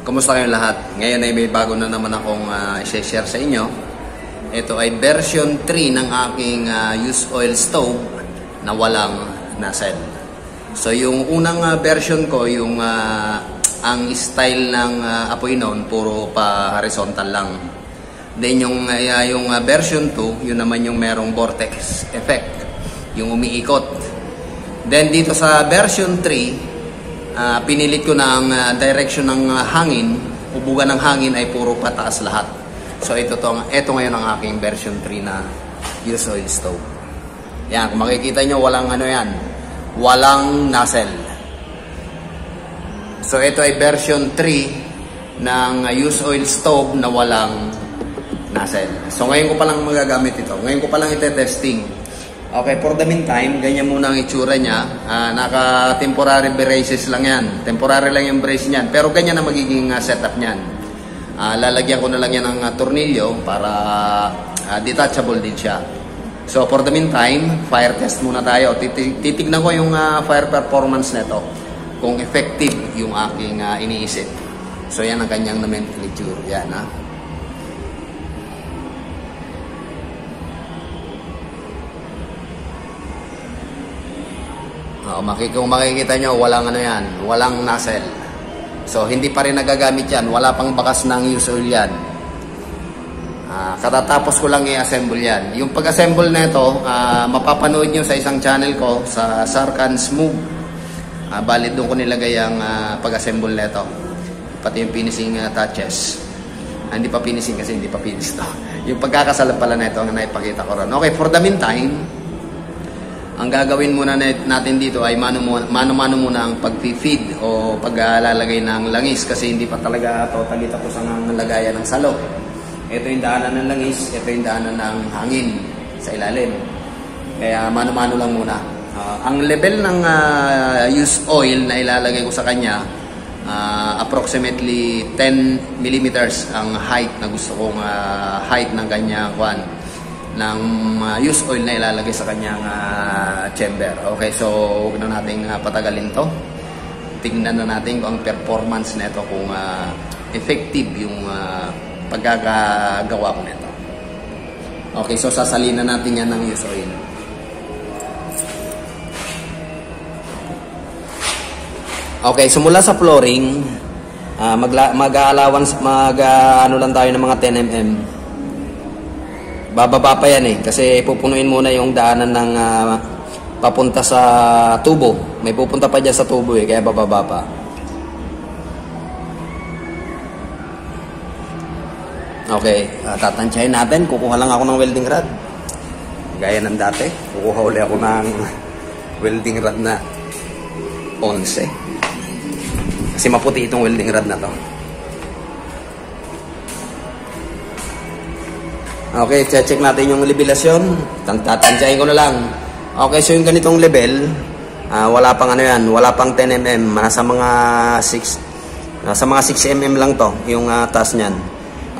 Kumusta kayong lahat? Ngayon ay may bago na naman akong i-share sa inyo. Ito ay version 3 ng aking used oil stove na walang nozzle. So yung unang version ko, yung ang style ng apoy noon, puro pa horizontal lang. Then yung version 2, yun naman yung merong vortex effect, yung umiikot. Then dito sa version 3, pinilit ko na ang direction ng hangin, ubugan ng hangin ay puro pataas lahat. So ito ngayon ang aking version 3 na used oil stove. Yan, kung makikita nyo, walang walang nozzle. So ito ay version 3 ng used oil stove na walang nozzle. So ngayon ko pa lang magagamit ito. Ngayon ko pa lang ite-testing. Okay, for the meantime, ganyan muna ang itsura niya. Naka-temporary braces lang yan. Temporary lang yung brace niyan. Pero ganyan na magiging setup niyan. Lalagyan ko na lang yan ng tornilyo para detachable din siya. So for the meantime, fire test muna tayo. Titignan ko yung fire performance nito. Kung effective yung aking iniisip. So yan ang kanyang nomenclature. Yan Kung makikita nyo, walang walang nozzle. So hindi pa rin nagagamit yan, wala pang bakas ng used oil yan. Katatapos ko lang i-assemble yan. Yung pag-assemble na ito, mapapanood nyo sa isang channel ko, sa Sarkan Smooth. Bali doon ko nilagay ang pag-assemble na ito, pati yung finishing touches. Hindi pa finishing kasi hindi pa finish to. Yung pagkakasalap pala na ito ang naipakita ko ron. Okay, for the meantime, ang gagawin muna natin dito ay mano-mano muna ang pag-feed o paglalagay ng langis kasi hindi pa talaga totally tapos ang lagayan ng salo. Ito yung daanan ng langis, ito yung daanan ng hangin sa ilalim. Kaya mano-mano lang muna. Ang level ng used oil na ilalagay ko sa kanya, approximately 10 millimeters ang height na gusto kong height ng kanyang ng used oil na ilalagay sa kanyang chamber. Okay, so huwag na natin patagalin to. Tingnan na natin kung ang performance nito, kung effective yung pagkakagawa ko nito. Okay, so sasalina natin yan ng used oil. Okay, so mula sa flooring, mag-allowance, ano lang tayo ng mga 10 mm. Bababa pa yan kasi pupunuin muna yung daanan ng papunta sa tubo. May pupunta pa dyan sa tubo kaya bababa pa. Okay, tatansyahin natin. Kukuha lang ako ng welding rod. Gaya ng dati, kukuha ulit ako ng welding rod na 11. Kasi maputi itong welding rod na to. Okay, check natin yung levelasyon. Tatansyahin ko na lang. Okay, so yung ganitong level, wala pang wala pang 10 mm, nasa mga 6 mm lang to, yung taas niyan.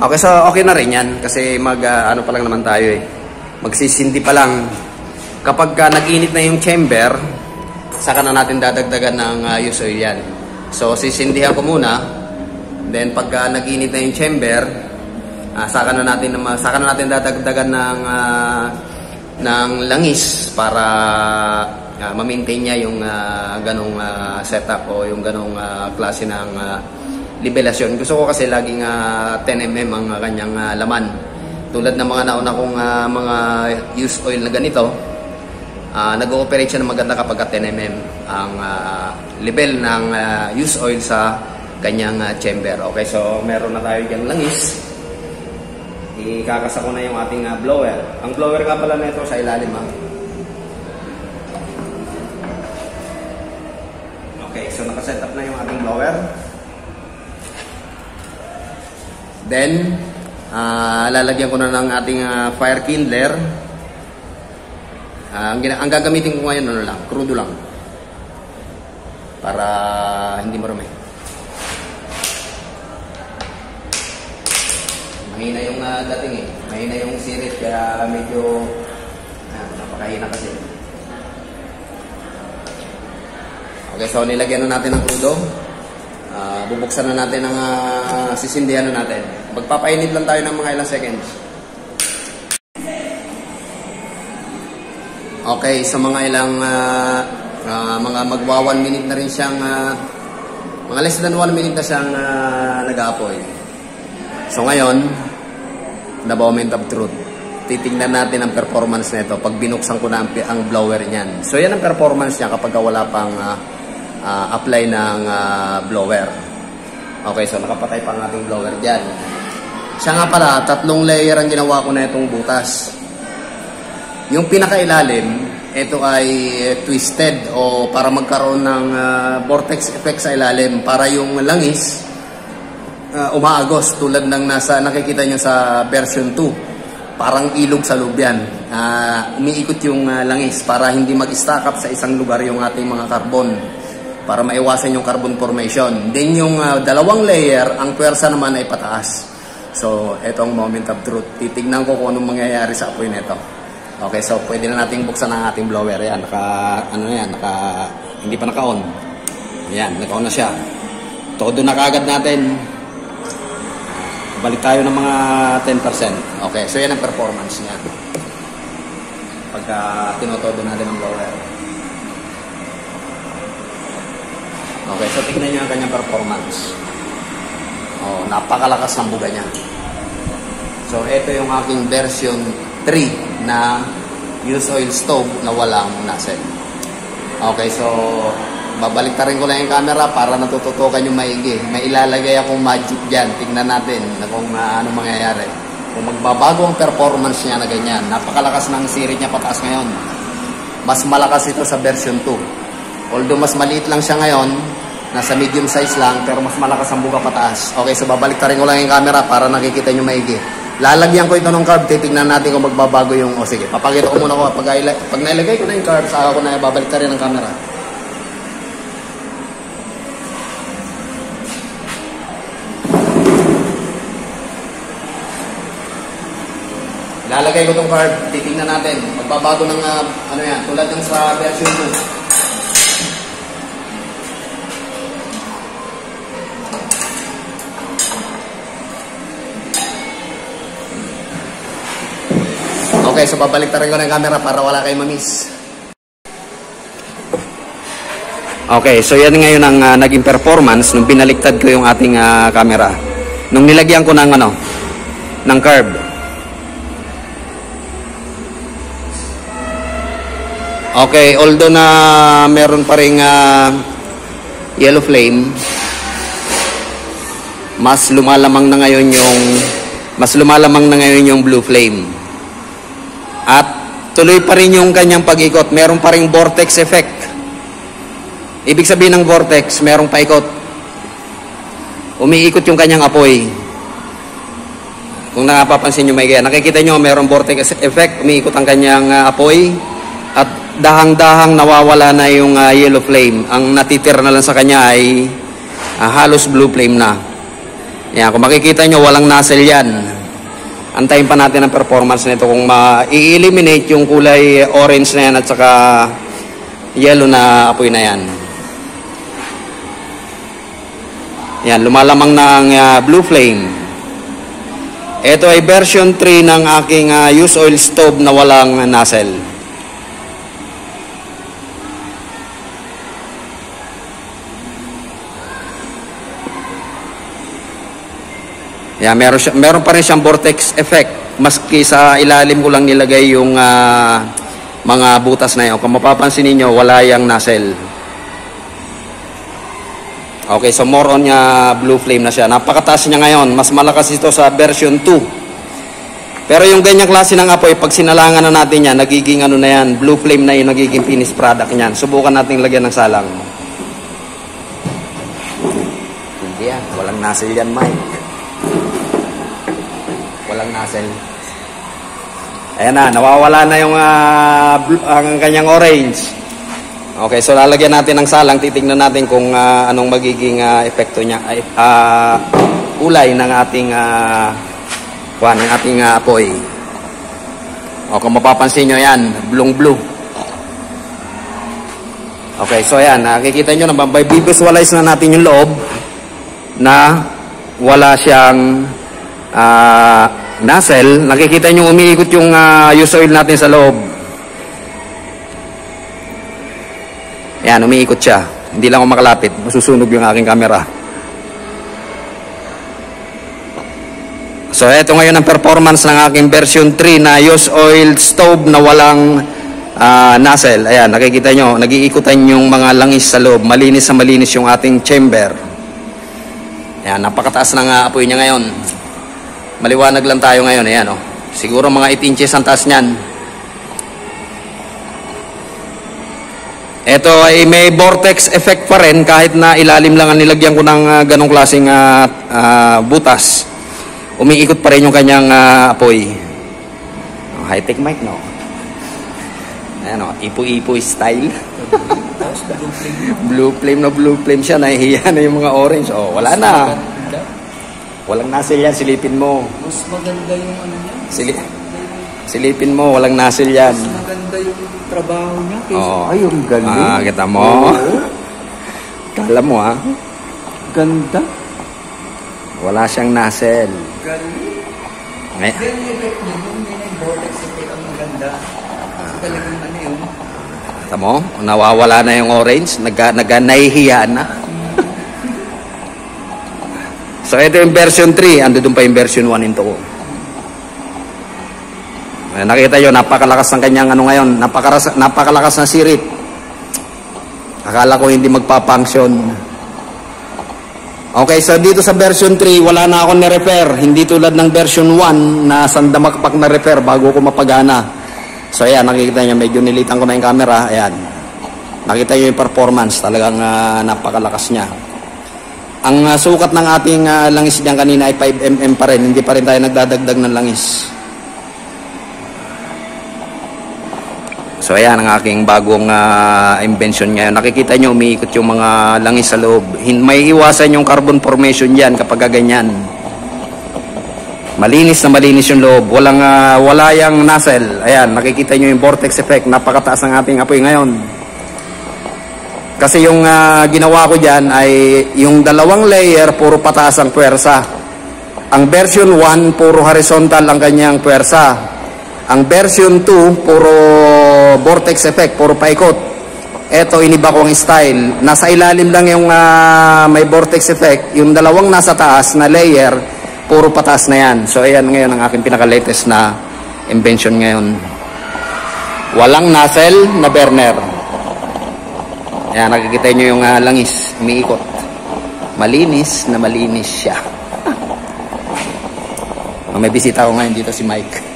Okay, so okay na rin yan kasi ano pa lang naman tayo magsisindi pa lang. Kapag nag-init na yung chamber, saka na natin dadagdagan ng used oil yan. So sisindihan ko muna, then pagka nag-init na yung chamber, saka na natin dadagdagan ng langis para ma-maintain niya yung ganong setup o yung ganong klase ng levelasyon. Gusto ko kasi laging 10 mm ang kanyang laman. Tulad ng mga nauna kong mga used oil na ganito, nag-ooperate siya ng maganda kapag 10 mm ang level ng used oil sa kanyang chamber. Okay, so meron na tayo dyan langis. Ikakasa ko na yung ating blower. Ang blower nga pala nito sa ilalim Okay, so nakaset up na yung ating blower. Then lalagyan ko na ng ating fire kindler. Ang gagamitin ko ngayon crudo lang para hindi marumi. Mahina yung dating mahina yung series kaya medyo napakahina kasi. Okay, so nilagyan na natin ng crudo. Bubuksan na natin ang sisindihan na natin. Magpapainit lang tayo ng mga ilang seconds. Okay, sa mga ilang mga magwa 1 minute na rin siyang mga less than 1 minute na siyang nag-aapoy. So ngayon, the moment of truth. Titingnan natin ang performance nito pag binuksan ko na ang blower niyan. So yan ang performance niya kapag wala pang apply ng blower. Okay, so nakapatay pa ang ating blower diyan. Siya nga pala, 3 layer ang ginawa ko na itong butas. Yung pinakailalim, ito ay twisted o para magkaroon ng vortex effect sa ilalim para yung langis umaagos tulad ng nakikita nyo sa version 2. Parang ilog sa loob yan. Umiikot yung langis para hindi mag-stack up sa isang lugar yung ating mga carbon para maiwasan yung carbon formation. Then yung 2 layer, ang pwersa naman ay pataas. So, ito ang moment of truth. Titignan ko kung anong mangyayari sa apoy nito. Okay, so pwede na nating buksan ang ating blower. Yan, hindi pa naka-on. Yan, naka-on na siya. Todo na kaagad natin. Balik tayo ng mga 10%. Okay, so yan ang performance niya. Pagka tinotodo natin ang blower. Okay, so tignan niyo ang kanyang performance. Oh, napakalakas ng buga niya. So, ito yung aking version 3 na use oil stove na walang nozzle. Okay, so babalik ta rin ko lang yung camera para natututukan yung maigi. May ilalagay akong magic dyan. Tingnan natin na kung ano mangyayari. Kung magbabago ang performance niya na ganyan. Napakalakas ng sirit niya pataas ngayon. Mas malakas ito sa version 2. Although mas maliit lang siya ngayon, nasa medium size lang, pero mas malakas ang buga pataas. Okay, so babalik ta rin ko lang yung camera para nakikita nyo maigi. Lalagyan ko ito ng carb, titignan natin kung magbabago yung, sige, papakita ko muna ko, pag nailagay ko na yung carb, saka ko na babalik ta rin ang camera. Lalagay ko itong carb, titignan natin, magbabago ng, tulad ng sa version 2. Okay, so babalik na rin ko ng camera para wala kayong ma-miss. Okay, so yan ngayon ang naging performance nung binaliktad ko yung ating camera. Nung nilagyan ko ng curve. Okay, although na meron pa ring yellow flame, mas lumalamang na ngayon yung blue flame. At tuloy pa rin yung kanyang pag-ikot. Meron pa ring vortex effect. Ibig sabihin ng vortex, merong paikot. Umiikot yung kanyang apoy. Kung napapansin nyo may kaya, nakikita nyo merong vortex effect, umiikot ang kanyang apoy. At dahang-dahang nawawala na yung yellow flame. Ang natitira na lang sa kanya ay halos blue flame na. Yan, kung makikita nyo, walang nozzle yan. Antayin pa natin ang performance nito kung ma-eliminate yung kulay orange na yan at saka yellow na apoy na yan. Yan, lumalamang na ang blue flame. Ito ay version 3 ng aking use oil stove na walang nozzle. Yeah, meron pa rin siyang vortex effect. Maski sa ilalim ko lang nilagay yung mga butas na yun. Kung mapapansin niyo, wala yung nozzle. Okay, so more on blue flame na siya. Napakataas niya ngayon. Mas malakas ito sa version 2. Pero yung ganyang klase ng apoy, pag sinalangan na natin yan, nagiging na yan, blue flame na yun, nagiging finished product niyan. Subukan natin lagyan ng salang. Hindi yan. Walang nozzle yan, Mike. Walang nozzle. Ayan na, nawawala na yung ang kanyang orange. Okay, so lalagyan natin ng salang, titignan natin kung anong magiging epekto niya, kulay ng ating apoy. O kung mapapansin nyo yan, blue. Okay, so ayan, nakikita nyo naman, visualize na natin yung loob. na wala siyang nozzle. Nakikita nyo umiikot yung use oil natin sa loob. Yan, umiikot siya. Hindi lang ako makalapit. Masusunog yung aking camera. So, ito ngayon ang performance ng aking version 3 na use oil stove na walang nozzle. Ayan, nakikita nyo, nag-iikutan yung mga langis sa loob. Malinis na malinis yung ating chamber. Ayan, napakataas ng apoy niya ngayon. Maliwanag lang tayo ngayon. Ayan, oh. Siguro mga 8 inches ang taas niyan. Ito ay may vortex effect pa rin kahit na ilalim lang ang nilagyan ko ng ganong klaseng butas. Umiikot pa rin yung kanyang apoy. Oh, high-tech mic, no? Ayan, oh, ipo-ipo style. Blue flame siya. Nahihiya na yung mga orange. Oh, wala na. Walang nozzle yan. Silipin mo. Mas maganda yung ano niya. Silipin mo. Walang nozzle yan. Mas maganda yung trabaho niya. Oh. Ay, yung galing. Kita mo. Kala mo, ha? Ganda. Wala siyang nozzle. Galing. Ngay- Then, yung effect niya, yung vortex effect ang maganda. Talagang ano yun. Kita mo? Nawawala na yung orange. Nahihiya na. So, ito yung version 3. Ando doon pa yung version 1 into ko. Nakita nyo, napakalakas ng kanyang ano ngayon. Napakalakas na sirit. Akala ko hindi magpa-function. Okay, so dito sa version 3, wala na akong na-repair. Hindi tulad ng version 1 na sandamakpak na repair bago ko mapagana. So, ayan, nakikita nyo, medyo nilitan ko na yung camera. Ayan. Nakita nyo yung performance. Talagang napakalakas niya. Ang sukat ng ating langis diyan kanina ay 5mm pa rin. Hindi pa rin tayo nagdadagdag ng langis. So ayan ang aking bagong invention ngayon. Nakikita nyo umiikot yung mga langis sa loob. May iwasan yung carbon formation dyan kapag ganyan. Malinis na malinis yung loob. Wala yung nozzle. Ayan, nakikita nyo yung vortex effect. Napakataas ng ating apoy ngayon. Kasi yung ginawa ko dyan ay yung dalawang layer, puro pataas ang puwersa. Ang version 1, puro horizontal ang kanyang puwersa. Ang version 2, puro vortex effect, puro paikot. Ito, iniba ko ang style. Nasa ilalim lang yung may vortex effect. Yung dalawang nasa taas na layer, puro pataas na yan. So, ayan ngayon ang aking pinaka-latest na invention ngayon. Walang nozzle na burner. Ayan, nakikita nyo yung langis, umiikot. Malinis na malinis siya. May bisita ko ngayon dito, si Mike.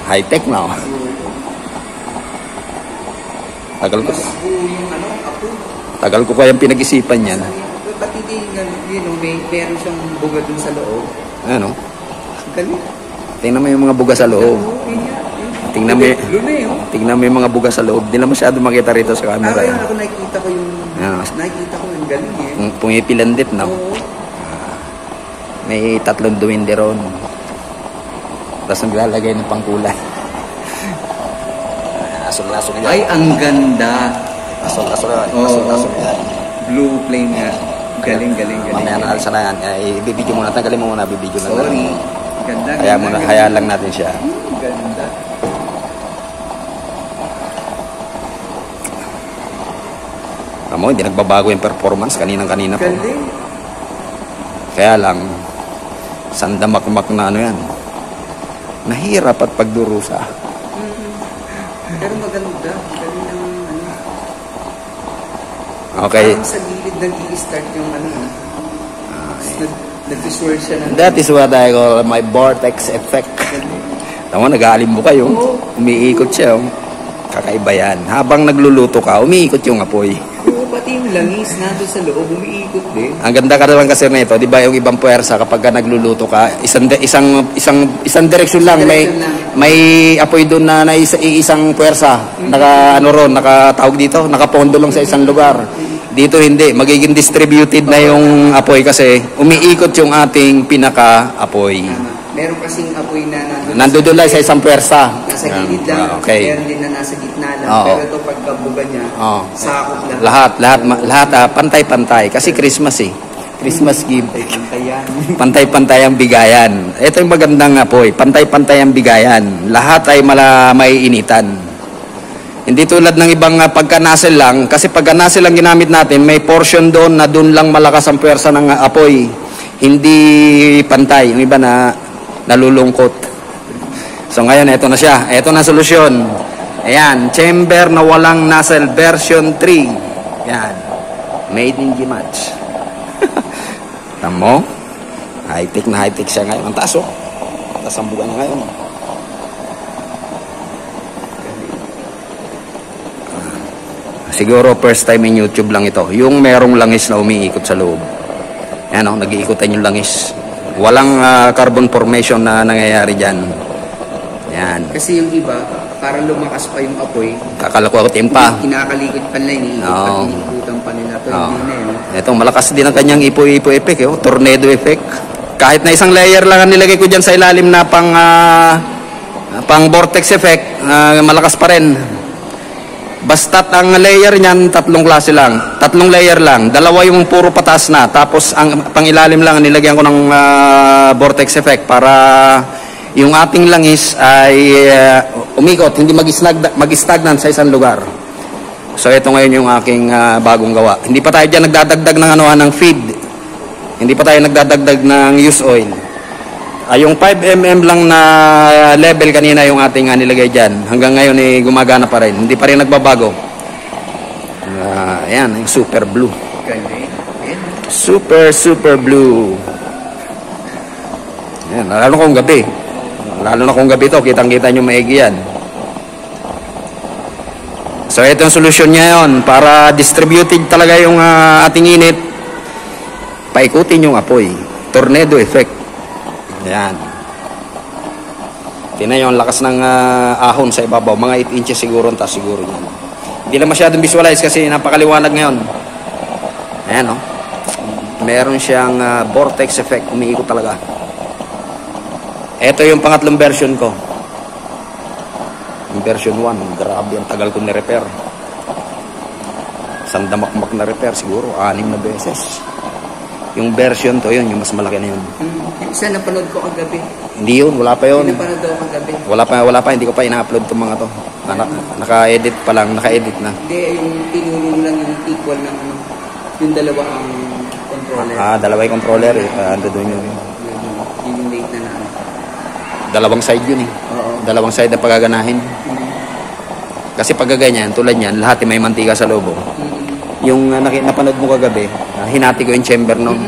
High-tech na, oh. Tagal ko kayang pinag-isipan yan. Pati din, meron siyang buga dun sa loob. Ano? Galing. Tingnan mo yung mga buga sa loob. Tingnan mo yung mga buga sa loob. Di na masyado makita rito sa camera. Ayun, ako nakikita ko yung galing eh. Pumipilandip na. Oo. May 3 duwende ron. Tapos naglalagay ng pangkulay. Asol-asol yan. Ay, ang ganda. Asol-asol yan. Oo. Asol-asol yan. Blue flame nga. Galing. Mamaya na alsa na yan. Ibibidyo muna. Tanggalin mo muna. Bibidyo na Sorry. lang. Ganda. Kaya lang natin siya. Ganda. Tamo, hindi nagbabago yung performance. Kaninang-kanina po. Galing. Kaya lang, sandamakmak na ano yan. Nahirap at pagdurusa. Pero maganda. Galing ng ano. Okay. Parang sa gilid nag-i-start yung ano. Nag-swerve siya ng... That is what I call my vortex effect. Tama, nag-aalim mo kayo. Umiikot siya. Kakaiba yan. Habang nagluluto ka, umiikot yung apoy. Oo, pati yung langis nandun sa loob, umiikot din. Ang ganda ka naman kasi nito, di ba yung ibang puwersa kapag ka nagluluto ka, isang direksyon lang, may apoy doon na isang puwersa, nakatawag dito, nakapondo lang sa isang lugar. Dito hindi, magiging distributed na yung apoy kasi umiikot yung ating pinaka-apoy. Meron kasing apoy na nandudulay sa isang pwersa. Nasa gilid lang. Okay. Meron din na nasa gitna lang. Oo. Pero ito pagkabuga niya, sakop lang. Lahat pantay-pantay. Kasi Christmas eh. Christmas gift. Pantay-pantayan. Pantay-pantay ang bigayan. Ito yung magandang apoy. Pantay-pantay ang bigayan. Lahat ay may initan. Hindi tulad ng ibang pagka-nozzle lang. Kasi pagka-nozzle lang ginamit natin, may portion doon na doon lang malakas ang pwersa ng apoy. Hindi pantay. Yung iba na nalulungkot. So ngayon, ito na siya. Ito na solusyon. Ayan. Chamber na walang nozzle version 3. Ayan. Made in Gimatch. Tamo? High-tech na high-tech siya ngayon. Ang taas, oh. Taas ang buga niya ngayon. Siguro first time in YouTube lang ito. Yung merong langis na umiikot sa loob. Ayan, oh. Nag-iikotan yung langis. Walang carbon formation na nangyayari dyan. Ayan. Kasi yung iba, para lumakas pa yung apoy, Kakalakutin pa. kinakalikot pa nila, iniikutan pa nila. Pero hindi na yun. Ito, malakas din ang kanyang ipo-ipo effect. Oh. Tornado effect. Kahit na isang layer lang ang nilagay ko dyan sa ilalim na pang vortex effect, malakas pa rin. Basta't ang layer niyan, 3 klase lang. 3 layer lang. 2 yung puro patas na. Tapos ang pangilalim lang, nilagyan ko ng vortex effect para yung ating langis ay umikot, hindi mag-stagnant sa isang lugar. So ito ngayon yung aking bagong gawa. Hindi pa tayo dyan nagdadagdag ng feed. Hindi pa tayo nagdadagdag ng used oil. Yung 5mm lang na level kanina yung ating nilagay dyan. Hanggang ngayon gumagana pa rin. Hindi pa rin nagbabago. Ayan, yung super blue. Super blue. Ayan, lalo kung gabi. Lalo na kung gabi to, kitang-kita nyo maigi yan. So ito yung solusyon niya yun. Para distributed talaga yung ating init, paikutin yung apoy. Tornado effect. Ayan. Tingnan yung lakas ng ahon sa ibabaw. Mga 8 inches siguro, taas siguro yan. Hindi lang masyadong visualize kasi napakaliwanag ngayon. Ayan, oh. Meron siyang vortex effect. Umiikot talaga. Ito yung pangatlong version ko. Yung version 1. Grabe, ang tagal ko ni-repair. Sandamakmak na repair siguro. 6 na beses. Yung version to, yun. Yung mas malaki na yun. Isa napanood ko kagabi. Hindi yun. Wala pa yun. Hindi napanood ko kagabi. Wala pa. Hindi ko pa ina-upload itong mga to. Naka-edit pa lang. Naka-edit na. Hindi, yung tinulong lang yung equal ng yung dalawa ang controller. Dalawa yung controller. Ando doon yun. Yung late na Dalawang side yun eh. Oo. Dalawang side na pagaganahin. Kasi pagkaganyan, tulad yan, lahat may mantika sa loob. Yung napanood mo kagabi, hinati ko yung chamber nun.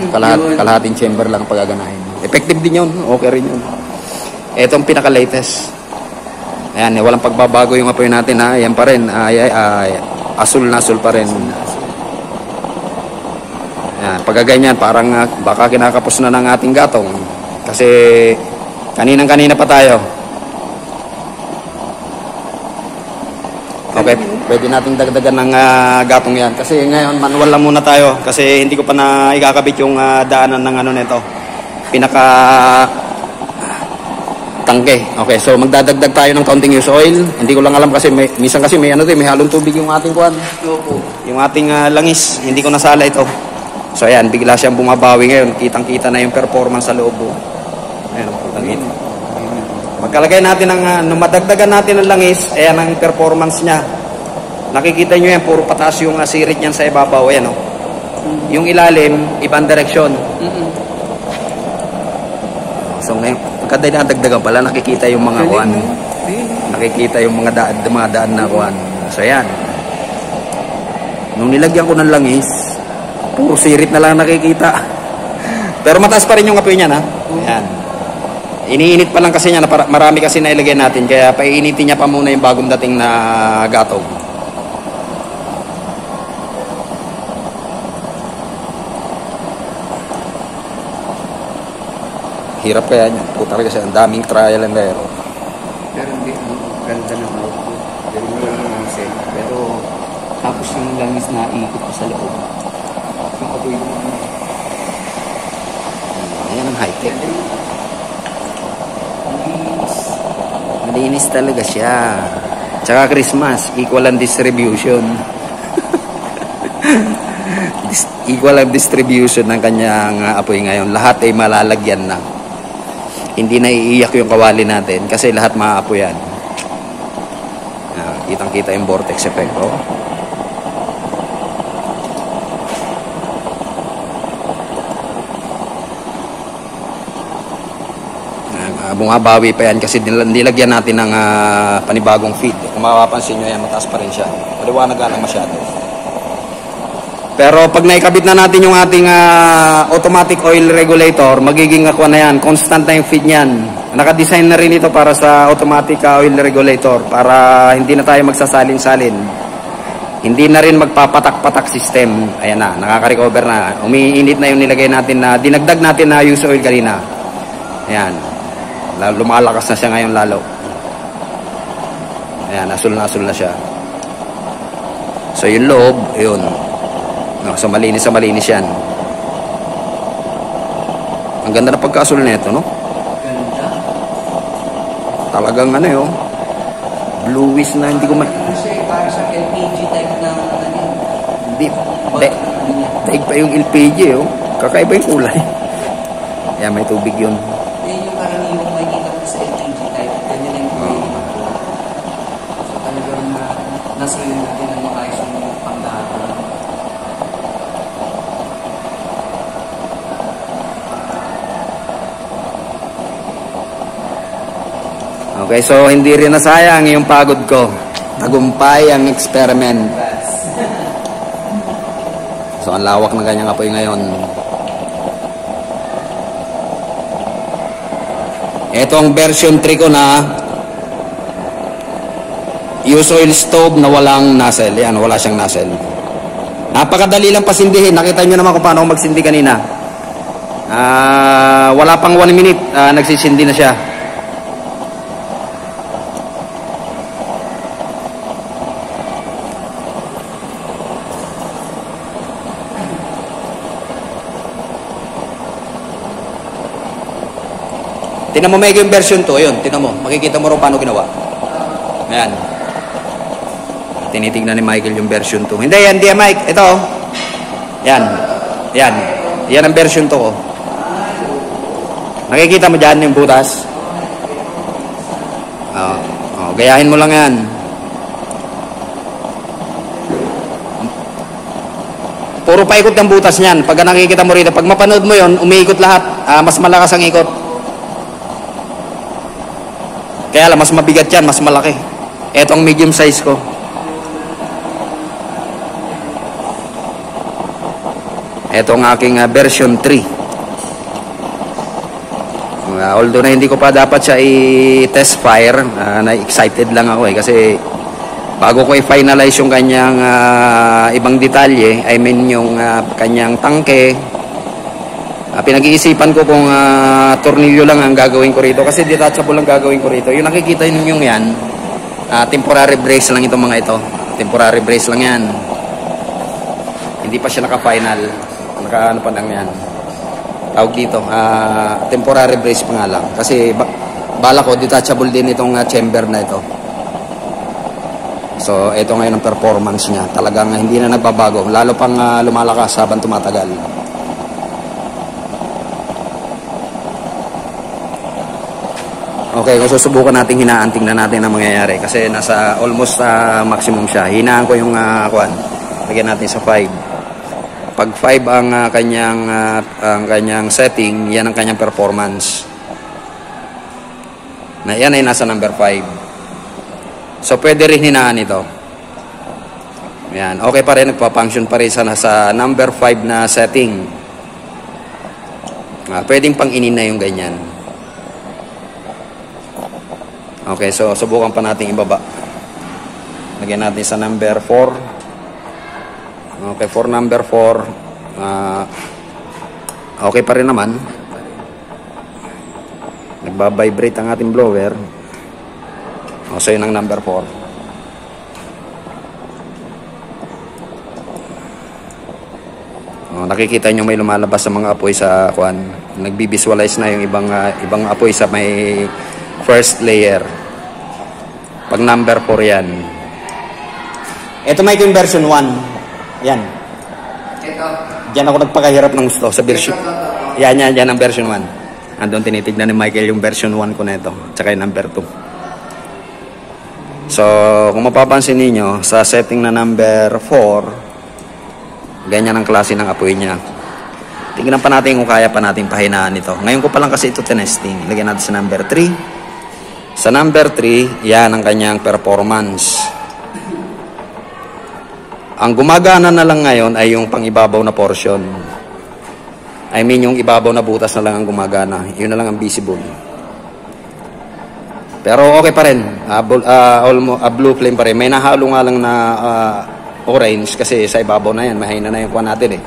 Kalahating chamber lang pagaganahin. Effective din yun. Okay rin yun. Itong pinaka-latest. Ayan, walang pagbabago yung apoy natin ha. Ayan pa rin. Asul na asul pa rin. Ayan, pagkaganyan, parang baka kinakapos na ng ating gatong. Kasi kaninang-kanina pa tayo. Okay, pwede nating dagdagan ng gatong yan. Kasi ngayon, manual lang muna tayo. Kasi hindi ko pa na ikakabit yung daanan ng nito. Pinaka tangke. Okay, so magdadagdag tayo ng counting used oil. Hindi ko lang alam kasi minsan kasi may halong tubig yung ating kuwan. Yung ating langis. Hindi ko nasala ito. So ayan, bigla siyang bumabawi ngayon. Kitang-kita na yung performance sa loob. Ayan, kitang-kita. Pagkalagay natin nung madagdagan natin ng langis, ayan ang performance niya. Nakikita nyo yan, puro pataas yung sirit niyan sa ibabaw. Ayan, oh. Yung ilalim, ibang direksyon. So ngayon, pagka dinadagdagan pala, nakikita yung mga kuwan. Nakikita yung mga daan na kuwan. So ayan. Nung nilagyan ko ng langis, puro sirit na lang nakikita. Pero mataas pa rin yung apoy niyan, ha? Ayan. Iniinit pa lang kasi niya, marami kasi nailagay natin, kaya paiinitin niya pa muna yung bagong dating na gatong. Hirap kaya niya. Po talaga siya, ang daming trial and error. Pero hindi, ganda ng output. Pero wala naman set. Pero tapos yung langis na ikot ko sa loob. Yung apoy mo. Ayan ang high-tech. Malinis talaga siya. Tsaka Christmas, equal ang distribution. Equal ang distribution ng kanyang apoy ngayon. Lahat ay malalagyan na. Hindi na iiyak yung kawali natin kasi lahat maapoy yan. Kitang-kita yung vortex effect. Oh. Bumabawi pa yan kasi nilagyan natin ng panibagong feed. Kung mapapansin nyo yan, mataas pa rin siya. Maliwanag lang masyado. Pero pag naikabit na natin yung ating automatic oil regulator, magiging ako na yan. Constant na yung feed niyan. Nakadesign na rin ito para sa automatic oil regulator para hindi na tayo magsasalin-salin. Hindi na rin magpapatak-patak system. Ayan na, nakaka-recover na. Umiinit na yung nilagay natin na dinagdag natin na use oil kanina. Ayan. Lumalakas na siya ngayon lalo. Ayan, asul na siya. So yung loob, yun. No, so malinis yan. Ang ganda na pagka-asul nito, no? Ganda. Talagang ano yun. Bluish na hindi ko Kasi para sa LPG type na ano. Hindi. Daig pa yung LPG, oh. Kakaiba yung kulay. Ayan, may tubig yun. Yan yung karaniwang makikita ko sa LPG type. Ganyan yung kulay. So talagang nasa yun natin ang makayos yung pangdahan. Okay, so hindi rin nasayang yung pagod ko. Tagumpay ang experiment. So ang lawak ng kanyang apoy ngayon. Ito ang version 3 ko na use oil stove na walang nozzle. Yan, wala siyang nozzle. Napakadali lang pasindihin. Nakita nyo naman kung paano ako magsindi kanina. Wala pang 1 minute, nagsisindi na siya. Tinan mo may yung version 2, yun, tinan mo. Makikita mo rin paano ginawa. Ayan. Tinitignan ni Michael yung version 2. Hindi yan, Mike. Ito. Yan. Yan. Yan ang version 2 ko. Nakikita mo dyan yung butas? Gayahin mo lang yan. Puro paikot ng butas niyan. Pag nakikita mo rito, pag mapanood mo yon, umiikot lahat. Mas malakas ang ikot. Kaya lang, mas mabigat yan, mas malaki. Ito ang medium size ko. Ito ang aking version 3. Although na hindi ko pa dapat siya i-test fire, na-excited lang ako kasi bago ko i-finalize yung kanyang ibang detalye, I mean yung kanyang tangke, pinag-iisipan ko kung tornilyo lang ang gagawin ko rito kasi detachable lang gagawin ko rito. Yung nakikita ninyo yan, temporary brace lang itong mga ito. Temporary brace lang yan. Hindi pa siya naka-final. Naka-ano pa lang yan. Tawag dito, temporary brace pa nga lang. Kasi bala ko, detachable din itong chamber na ito. So, ito ngayon ang performance niya. Talagang hindi na nagbabago. Lalo pang lumalakas habang tumatagal. Okay, kung susubukan natin hinaan, tingnan natin ang mangyayari. Kasi nasa almost maximum siya. Hinaan ko yung lagyan natin sa 5. Pag 5 ang kanyang setting, yan ang kanyang performance. Na yan ay nasa number 5. So pwede rin hinaan ito. Yan, okay pa rin, nagpa-function pa rin sa nasa number 5 na setting. Pwedeng pang-inin na yung ganyan. Okay, so subukan pa natin ibaba. Lagyan natin sa number 4. Okay, for number 4, okay pa rin naman. Nagba-vibrate ang ating blower. So yun ang number 4. Nakikita nyo may lumalabas sa mga apoy sa kuan. Nagbi-visualize na yung ibang apoy sa may first layer. Pag number 4 yan. Ito may yung version 1. Yan. Diyan ako nagpakahirap ng gusto sa version. Yan ang version 1. Andun tinitignan ni Michael yung version 1 ko na ito. Tsaka yung number 2. So, kung mapapansin niyo sa setting na number 4, ganyan ang klase ng apoy niya. Tingnan pa natin kung kaya pa natin pahinaan ito. Ngayon ko pa lang kasi ito tinesting. Ilagyan natin sa number 3. Sa number 3, yan ang kanyang performance. Ang gumagana na lang ngayon ay yung pangibabaw na portion. I mean, yung ibabaw na butas na lang ang gumagana. Yun na lang ang visible. Pero okay pa rin. Blue flame pa rin. May nahalo nga lang na orange kasi sa ibabaw na yan. Mahina na yung kuha natin eh.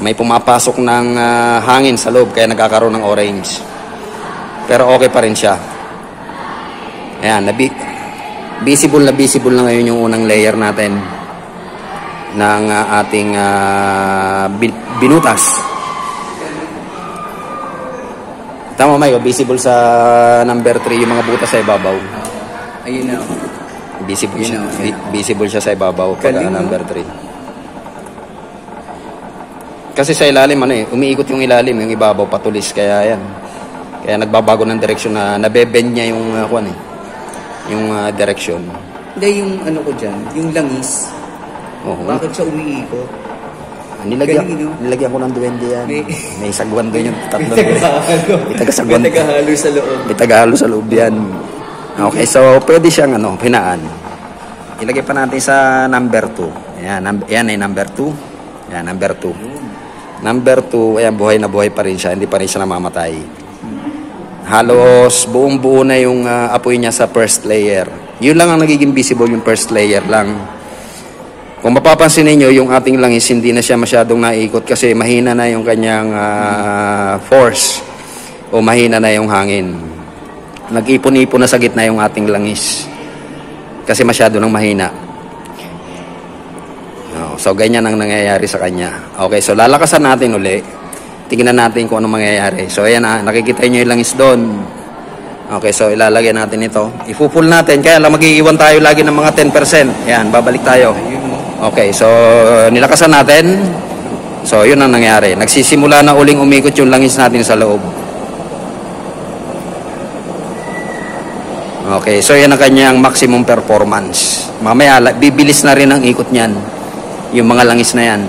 May pumapasok ng hangin sa loob kaya nagkakaroon ng orange. Pero okay pa rin siya. Ayan, visible na ngayon yung unang layer natin ng ating binutas. Tama Mayo, visible sa number 3 yung mga butas sa ibabaw. Ayun na. Visible siya sa ibabaw pag number 3. Kasi sa ilalim umiikot yung ilalim, yung ibabaw patulis kaya yan. Kaya nagbabago ng direksyon na nabebend niya yung yung direksyon. Hindi yung ano ko diyan, yung langis. Bakit siya umiikot? Nilagyan ko ng duwende yan. May sagwan doon yung tatlong. May tagahalo sa loob. May tagahalo sa loob yan. Okay, so pwede siyang pinaan. Ilagay pa natin sa number 2. Yan ay number 2. Yan, number 2. Number 2, ayan, buhay na buhay pa rin siya. Hindi pa rin siya namamatay. Halos buong buo na yung apoy niya sa first layer. Yun lang ang nagiging visible, yung first layer lang. Kung mapapansin niyo yung ating langis, hindi na siya masyadong naiikot kasi mahina na yung kanyang force o mahina na yung hangin. Nag-ipon-ipon na sa gitna yung ating langis kasi masyado nang mahina. So, ganyan ang nangyayari sa kanya. Okay, so lalakasan natin uli. Tingnan natin kung ano mangyayari. So, ayan nakikita niyo yung langis doon. Okay, so ilalagay natin ito. Ipo-pull natin, kaya lang mag-iiwan tayo lagi ng mga 10%. Ayan, babalik tayo. Okay, so nilakasan natin. So, yun ang nangyari. Nagsisimula na uling umikot yung langis natin sa loob. Okay, so yan ang kanyang maximum performance. Mamaya, bibilis na rin ang ikot niyan. Yung mga langis na yan.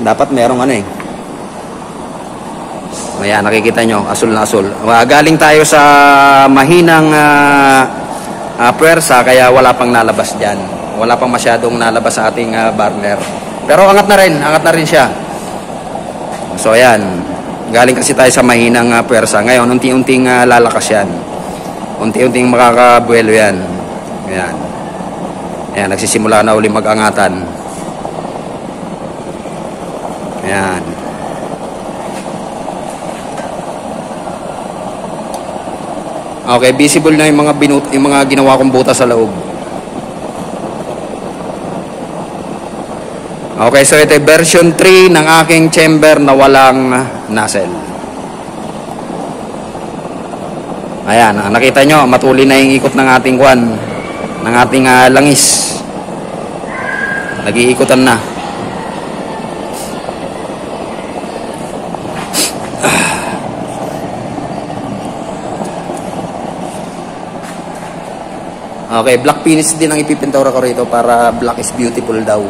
Dapat merong Ayan, nakikita nyo, asul na asul. Galing tayo sa mahinang puwersa, kaya wala pang nalabas dyan. Wala pang masyadong nalabas sa ating burner. Pero angat na rin siya. So ayan, galing kasi tayo sa mahinang puwersa. Ngayon, unti-unting lalakas yan. Unti-unting makakabuelo yan. Ayan. Ayan, nagsisimula na uli mag-angatan. Ayan. Okay, visible na yung mga ginawa kong butas sa loob. Okay, so ito version 3 ng aking chamber na walang nozzle. Ayan, nakita nyo, matuloy na yung ikot ng ating ng ating langis. Nag-iikutan na. Okay, black finish din ang ipipintura ko rito para black is beautiful daw.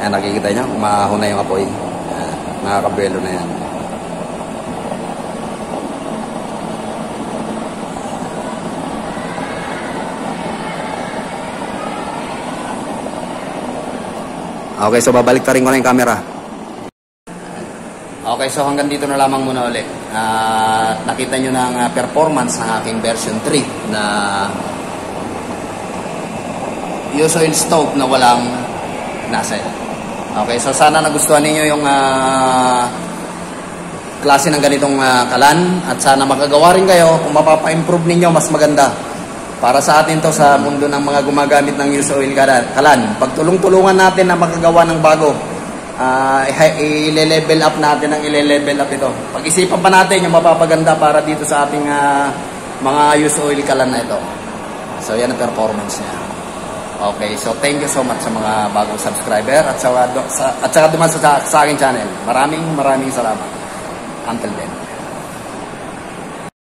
Ayan, nakikita nyo, umahon na yung apoy. Ayan, nakakabelo na yan. Okay, so babalik ta rin ko na yung camera. Okay, so hanggang dito na lamang muna ulit. Nakita nyo na ang performance ng aking version 3 na use oil stove na walang nozzle. Okay, so sana nagustuhan niyo yung klase ng ganitong kalan at sana magagawa rin kayo. Kung mapapa-improve ninyo, mas maganda. Para sa atin to sa mundo ng mga gumagamit ng use oil kalan. Pagtulong-tulungan natin na makagawa ng bago i-level up natin ang i-level up ito. Pag-isipan pa natin yung mapapaganda para dito sa ating mga used oil kalan na ito. So yan ang performance niya. Okay, so thank you so much sa mga bagong subscriber at saka duman sa aking channel. Maraming salamat. Until then.